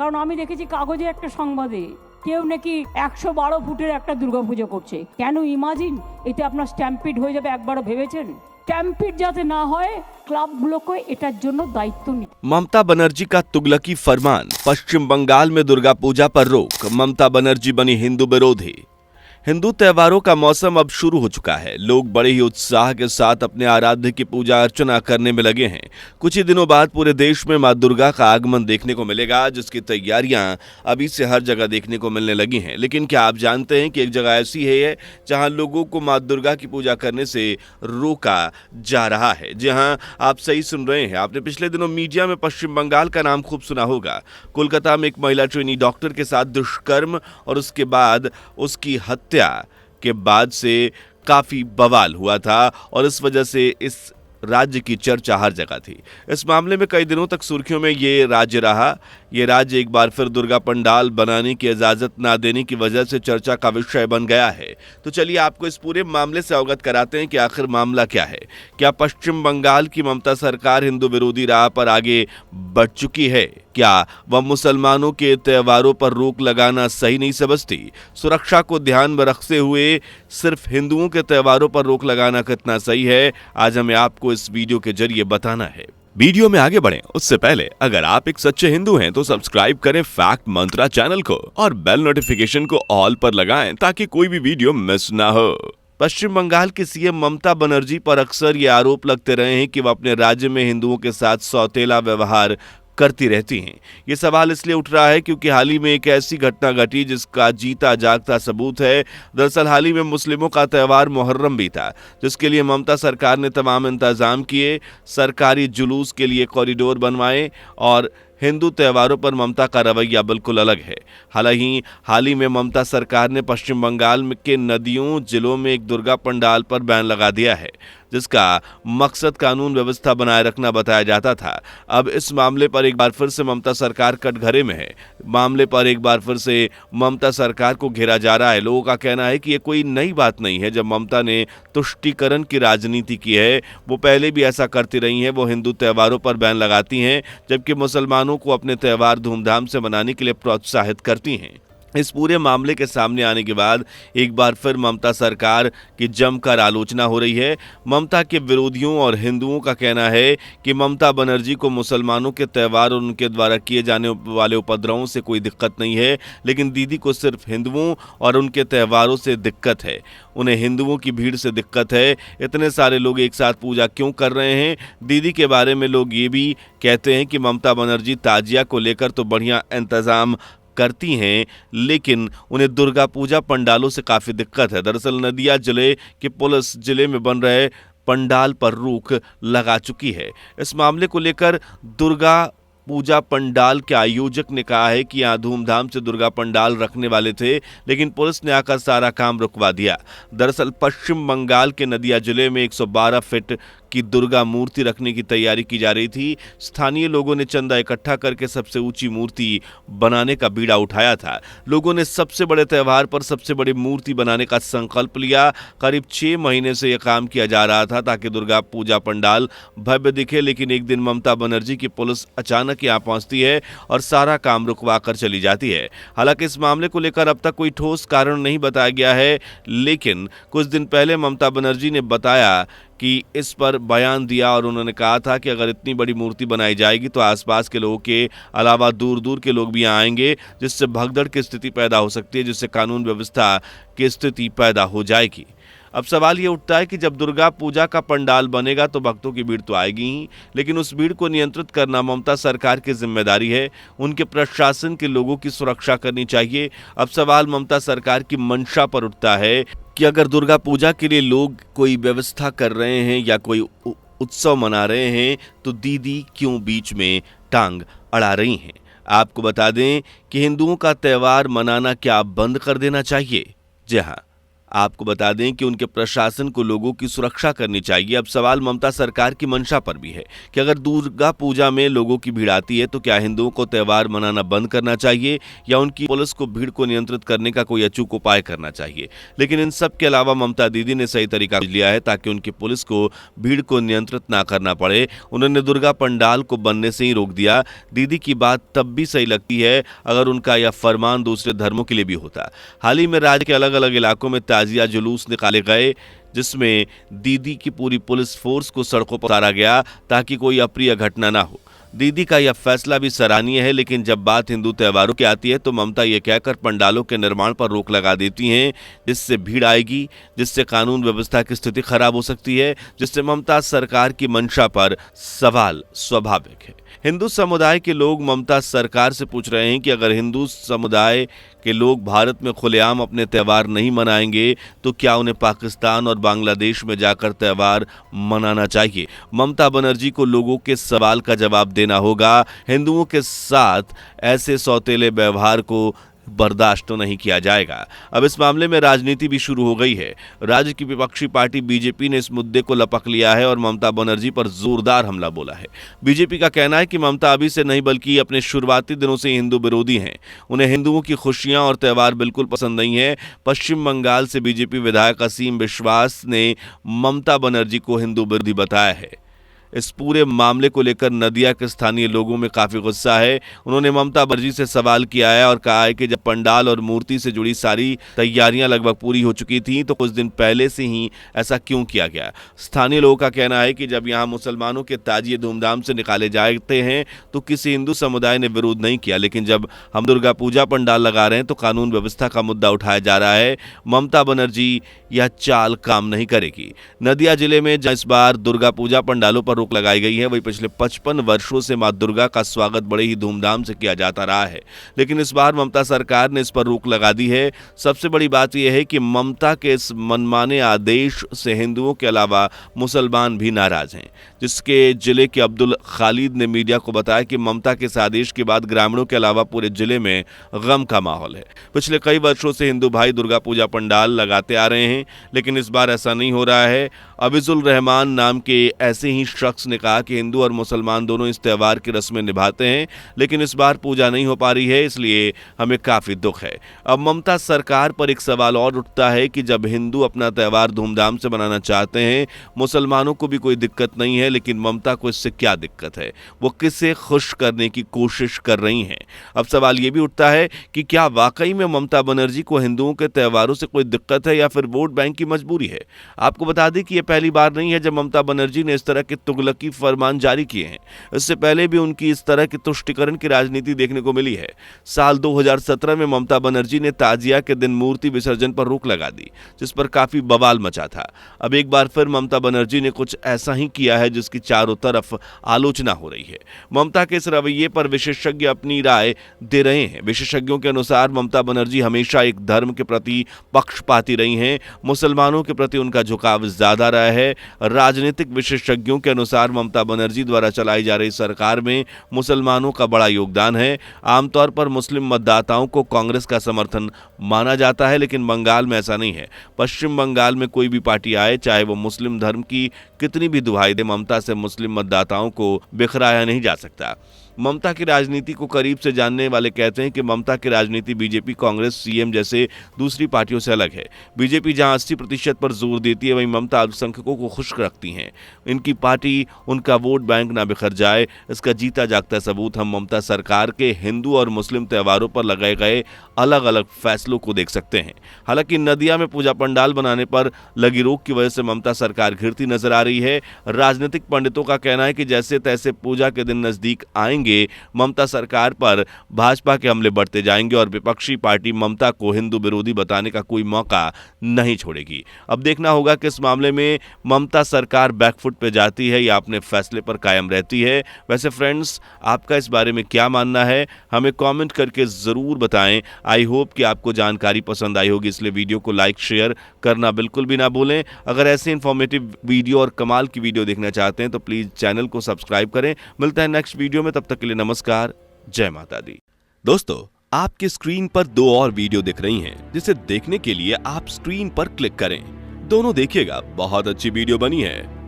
কারণ আমি দেখেছি কাগজে একটা সংবাদে কেউ নাকি 112 ফুটের একটা দুর্গাপুজো করছে। কেন ইমাজিন এতে আপনার স্ট্যাম্পিড হয়ে যাবে, একবারও ভেবেছেন? স্ট্যাম্পিড যাতে না হয় ক্লাবগুলোকে এটার জন্য দায়িত্ব নিতে। ममता बनर्जी का तुगलकी फरमान, पश्चिम बंगाल में दुर्गा पूजा पर रोक, ममता बनर्जी बनी हिंदू विरोधी। हिंदू त्योहारों का मौसम अब शुरू हो चुका है। लोग बड़े ही उत्साह के साथ अपने आराध्य की पूजा अर्चना करने में लगे हैं। कुछ ही दिनों बाद पूरे देश में मां दुर्गा का आगमन देखने को मिलेगा, जिसकी तैयारियां अभी से हर जगह देखने को मिलने लगी हैं। लेकिन क्या आप जानते हैं कि एक जगह ऐसी है जहां लोगों को मां दुर्गा की पूजा करने से रोका जा रहा है? जी हां, आप सही सुन रहे हैं। आपने पिछले दिनों मीडिया में पश्चिम बंगाल का नाम खूब सुना होगा। कोलकाता में एक महिला ट्रेनी डॉक्टर के साथ दुष्कर्म और उसके बाद उसकी हत्या के बाद से काफी बवाल हुआ था और इस वजह से इस राज्य की चर्चा हर जगह थी। इस मामले में कई दिनों तक सुर्खियों में ये राज्य रहा। ये राज्य एक बार फिर दुर्गा पंडाल बनाने की इजाजत ना देने की वजह से चर्चा का विषय बन गया है। तो चलिए आपको इस पूरे मामले से अवगत कराते हैं कि आखिर मामला क्या है। क्या पश्चिम बंगाल की ममता सरकार हिंदू विरोधी राह पर आगे बढ़ चुकी है? क्या वह मुसलमानों के त्योहारों पर रोक लगाना सही नहीं समझती? सुरक्षा को ध्यान में रखते हुए सिर्फ हिंदुओं के त्योहारों पर रोक लगाना कितना सही है, आज हमें आपको इस वीडियो के जरिए बताना है। वीडियो में आगे बढ़ें उससे पहले अगर आप एक सच्चे हिंदू हैं तो सब्सक्राइब करें फैक्ट मंत्रा चैनल को और बेल नोटिफिकेशन को ऑल पर लगाएं ताकि कोई भी वीडियो मिस ना हो। पश्चिम बंगाल की सीएम ममता बनर्जी पर अक्सर ये आरोप लगते रहे हैं कि वह अपने राज्य में हिंदुओं के साथ सौतेला व्यवहार करती रहती हैं। ये सवाल इसलिए उठ रहा है क्योंकि हाल ही में एक ऐसी घटना घटी जिसका जीता जागता सबूत है। दरअसल हाल ही में मुस्लिमों का त्योहार मुहर्रम भी था, जिसके लिए ममता सरकार ने तमाम इंतजाम किए, सरकारी जुलूस के लिए कॉरिडोर बनवाए और हिंदू त्योहारों पर ममता का रवैया बिल्कुल अलग है। हाल ही में ममता सरकार ने पश्चिम बंगाल के नदियों जिलों में एक दुर्गा पंडाल पर बैन लगा दिया है, जिसका मकसद कानून व्यवस्था बनाए रखना बताया जाता था। अब इस मामले पर एक बार फिर से ममता सरकार कटघरे में है। मामले पर एक बार फिर से ममता सरकार को घेरा जा रहा है। लोगों का कहना है कि ये कोई नई बात नहीं है। जब ममता ने तुष्टीकरण की राजनीति की है, वो पहले भी ऐसा करती रही हैं। वो हिंदू त्योहारों पर बैन लगाती हैं, जबकि मुसलमानों को अपने त्योहार धूमधाम से मनाने के लिए प्रोत्साहित करती हैं। इस पूरे मामले के सामने आने के बाद एक बार फिर ममता सरकार की जमकर आलोचना हो रही है। ममता के विरोधियों और हिंदुओं का कहना है कि ममता बनर्जी को मुसलमानों के त्योहार और उनके द्वारा किए जाने वाले उपद्रवों से कोई दिक्कत नहीं है, लेकिन दीदी को सिर्फ हिंदुओं और उनके त्योहारों से दिक्कत है। उन्हें हिंदुओं की भीड़ से दिक्कत है। इतने सारे लोग एक साथ पूजा क्यों कर रहे हैं? दीदी के बारे में लोग ये भी कहते हैं कि ममता बनर्जी ताजिया को लेकर तो बढ़िया इंतजाम करती हैं, लेकिन उन्हें दुर्गा पूजा पंडालों से काफी दिक्कत है। दरअसल नदिया जिले की पुलिस जिले में बन रहे पंडाल पर रोक लगा चुकी है। इस मामले को लेकर दुर्गा पूजा पंडाल के आयोजक ने कहा है कि यहाँ धूमधाम से दुर्गा पंडाल रखने वाले थे, लेकिन पुलिस ने आकर सारा काम रुकवा दिया। दरअसल पश्चिम बंगाल के नदिया जिले में 112 फीट की दुर्गा मूर्ति रखने की तैयारी की जा रही थी। स्थानीय लोगों ने चंदा इकट्ठा करके सबसे ऊंची मूर्ति बनाने का बीड़ा उठाया था। लोगों ने सबसे बड़े त्योहार पर सबसे बड़ी मूर्ति बनाने का संकल्प लिया। करीब 6 महीने से यह काम किया जा रहा था ताकि दुर्गा पूजा पंडाल भव्य दिखे, लेकिन एक दिन ममता बनर्जी की पुलिस अचानक यहाँ पहुंचती है और सारा काम रुकवा कर चली जाती है। हालांकि इस मामले को लेकर अब तक कोई ठोस कारण नहीं बताया गया है, लेकिन कुछ दिन पहले ममता बनर्जी ने बताया कि इस पर बयान दिया और उन्होंने कहा था कि अगर इतनी बड़ी मूर्ति बनाई जाएगी तो आसपास के लोगों के अलावा दूर दूर के लोग भी यहाँ आएंगे, जिससे भगदड़ की स्थिति पैदा हो सकती है, जिससे कानून व्यवस्था की स्थिति पैदा हो जाएगी। अब सवाल ये उठता है कि जब दुर्गा पूजा का पंडाल बनेगा तो भक्तों की भीड़ तो आएगी ही, लेकिन उस भीड़ को नियंत्रित करना ममता सरकार की जिम्मेदारी है। उनके प्रशासन के लोगों की सुरक्षा करनी चाहिए। अब सवाल ममता सरकार की मंशा पर उठता है कि अगर दुर्गा पूजा के लिए लोग कोई व्यवस्था कर रहे हैं या कोई उत्सव मना रहे हैं तो दीदी क्यों बीच में टांग अड़ा रही हैं? आपको बता दें कि हिंदुओं का त्योहार मनाना क्या बंद कर देना चाहिए? जी हाँ, आपको बता दें कि उनके प्रशासन को लोगों की सुरक्षा करनी चाहिए। अब सवाल ममता सरकार की मंशा पर भी है कि अगर दुर्गा पूजा में लोगों की भीड़ आती है तो क्या हिंदुओं को त्योहार मनाना बंद करना चाहिए या उनकी पुलिस को भीड़ को नियंत्रित करने का कोई अचूक उपाय करना चाहिए। लेकिन इन सब के अलावा ममता दीदी ने सही तरीका लिया है ताकि उनकी पुलिस को भीड़ को नियंत्रित ना करना पड़े। उन्होंने दुर्गा पंडाल को बनने से ही रोक दिया। दीदी की बात तब भी सही लगती है अगर उनका यह फरमान दूसरे धर्मों के लिए भी होता। हाल ही में राज्य के अलग अलग इलाकों में ताजिया जुलूस निकाले गए जिसमें दीदी की पूरी पुलिस फोर्स को सड़कों पर उतारा गया ताकि कोई अप्रिय घटना ना हो। दीदी का यह फैसला भी सराहनीय है, लेकिन जब बात हिंदू त्योहारों की आती है तो ममता ये कहकर पंडालों के निर्माण पर रोक लगा देती हैं जिससे भीड़ आएगी, जिससे कानून व्यवस्था की स्थिति खराब हो सकती है, जिससे ममता सरकार की मंशा पर सवाल स्वाभाविक है। हिंदू समुदाय के लोग ममता सरकार से पूछ रहे हैं कि अगर हिंदू समुदाय के लोग भारत में खुलेआम अपने त्यौहार नहीं मनाएंगे तो क्या उन्हें पाकिस्तान और बांग्लादेश में जाकर त्यौहार मनाना चाहिए। ममता बनर्जी को लोगों के सवाल का जवाब देना होगा। हिंदुओं के साथ ऐसे सौतेले व्यवहार को बर्दाश्त तो नहीं किया जाएगा। अब इस मामले में राजनीति भी शुरू हो गई है। राज्य की विपक्षी पार्टी बीजेपी ने इस मुद्दे को लपक लिया है और ममता बनर्जी पर जोरदार हमला बोला है। बीजेपी का कहना है कि ममता अभी से नहीं बल्कि अपने शुरुआती दिनों से हिंदू विरोधी हैं। उन्हें हिंदुओं की खुशियां और त्यौहार बिल्कुल पसंद नहीं है। पश्चिम बंगाल से बीजेपी विधायक असीम विश्वास ने ममता बनर्जी को हिंदू विरोधी बताया है। इस पूरे मामले को लेकर नदिया के स्थानीय लोगों में काफी गुस्सा है। उन्होंने ममता बनर्जी से सवाल किया है और कहा है कि जब पंडाल और मूर्ति से जुड़ी सारी तैयारियां लगभग पूरी हो चुकी थी तो कुछ दिन पहले से ही ऐसा क्यों किया गया। स्थानीय लोगों का कहना है कि जब यहां मुसलमानों के ताजिए धूमधाम से निकाले जाते हैं तो किसी हिंदू समुदाय ने विरोध नहीं किया, लेकिन जब हम दुर्गा पूजा पंडाल लगा रहे हैं तो कानून व्यवस्था का मुद्दा उठाया जा रहा है। ममता बनर्जी यह चाल काम नहीं करेगी। नदिया जिले में इस बार दुर्गा पूजा पंडालों पर रोक लगाई गई है, वही पिछले 55 वर्षों से मां दुर्गा का स्वागत बड़े ही धूमधाम से किया जाता रहा है, लेकिन इस बार ममता सरकार ने इस पर रोक लगा दी है। सबसे बड़ी बात यह है कि ममता के इस मनमाने आदेश से हिंदुओं के अलावा मुसलमान भी नाराज हैं। जिसके जिले के अब्दुल खालिद ने मीडिया को बताया कि ममता के इस आदेश के बाद ग्रामीणों के अलावा पूरे जिले में गम का माहौल है। पिछले कई वर्षों से हिंदू भाई दुर्गा पूजा पंडाल लगाते आ रहे हैं, लेकिन इस बार ऐसा नहीं हो रहा है। अबिजुल रहमान नाम के ऐसे ही शख्स ने कहा कि हिंदू और मुसलमान दोनों इस त्यौहार की रस्में निभाते हैं, लेकिन इस बार पूजा नहीं हो पा रही है, इसलिए हमें काफी दुख है। अब ममता सरकार पर एक सवाल और उठता है कि जब हिंदू अपना त्यौहार धूमधाम से मनाना चाहते हैं, मुसलमानों को भी कोई दिक्कत नहीं है, लेकिन ममता को इससे क्या दिक्कत है, वो किसे खुश करने की कोशिश कर रही हैं। अब सवाल ये भी उठता है कि क्या वाकई में ममता बनर्जी को हिंदुओं के त्योहारों से कोई दिक्कत है या फिर वोट बैंक की मजबूरी है। आपको बता दें कि यह पहली बार नहीं है जब ममता बनर्जी ने इस तरह के तुगलकी फरमान जारी किए हैं। इससे पहले भी उनकी इस तरह की तुष्टीकरण की राजनीति देखने को मिली है। साल 2017 में ममता बनर्जी ने ताजिया के दिन मूर्ति विसर्जन पर रोक लगा दी, जिस पर काफी बवाल मचा था। अब एक बार फिर ममता बनर्जी ने कुछ ऐसा ही किया है जिसकी चारों तरफ आलोचना हो रही है। ममता के इस रवैये पर विशेषज्ञ अपनी राय दे रहे हैं। विशेषज्ञों के अनुसार ममता बनर्जी हमेशा एक धर्म के प्रति पक्षपाती रही हैं। मुसलमानों के प्रति उनका झुकाव ज्यादा रहा है। राजनीतिक विशेषज्ञों के अनुसार ममता बनर्जी द्वारा चलाई जा रही सरकार में मुसलमानों का बड़ा योगदान है। आमतौर पर मुस्लिम मतदाताओं को कांग्रेस का समर्थन माना जाता है, लेकिन बंगाल में ऐसा नहीं है। पश्चिम बंगाल में कोई भी पार्टी आए, चाहे वो मुस्लिम धर्म की कितनी भी दुहाई दे, ममता से मुस्लिम मतदाताओं को बिखराया नहीं जा सकता। ममता की राजनीति को करीब से जानने वाले कहते हैं कि ममता की राजनीति बीजेपी, कांग्रेस, सीएम जैसे दूसरी पार्टियों से अलग है। बीजेपी जहां 80% पर जोर देती है, वहीं ममता अल्पसंख्यकों को खुश रखती हैं। इनकी पार्टी, उनका वोट बैंक ना बिखर जाए, इसका जीता जागता सबूत हम ममता सरकार के हिंदू और मुस्लिम त्योहारों पर लगाए गए अलग अलग फैसलों को देख सकते हैं। हालांकि नदिया में पूजा पंडाल बनाने पर लगी रोक की वजह से ममता सरकार घिरती नजर आ रही है। राजनीतिक पंडितों का कहना है कि जैसे तैसे पूजा के दिन नजदीक आएंगे, ममता सरकार पर भाजपा के हमले बढ़ते जाएंगे और विपक्षी पार्टी ममता को हिंदू विरोधी बताने का कोई मौका नहीं छोड़ेगी। अब देखना होगा कि इस मामले में ममता सरकार बैकफुट पे जाती है या अपने फैसले पर कायम रहती है। वैसे फ्रेंड्स, आपका इस बारे में क्या मानना है, हमें कमेंट करके जरूर बताएं। आई होप कि आपको जानकारी पसंद आई होगी, इसलिए वीडियो को लाइक शेयर करना बिल्कुल भी ना भूलें। अगर ऐसे इंफॉर्मेटिव वीडियो और कमाल की वीडियो देखना चाहते हैं तो प्लीज चैनल को सब्सक्राइब करें। मिलता है नेक्स्ट वीडियो में, तब तक के लिए नमस्कार, जय माता दी। दोस्तों, आपके स्क्रीन पर 2 और वीडियो दिख रही हैं, जिसे देखने के लिए आप स्क्रीन पर क्लिक करें। दोनों देखिएगा, बहुत अच्छी वीडियो बनी है।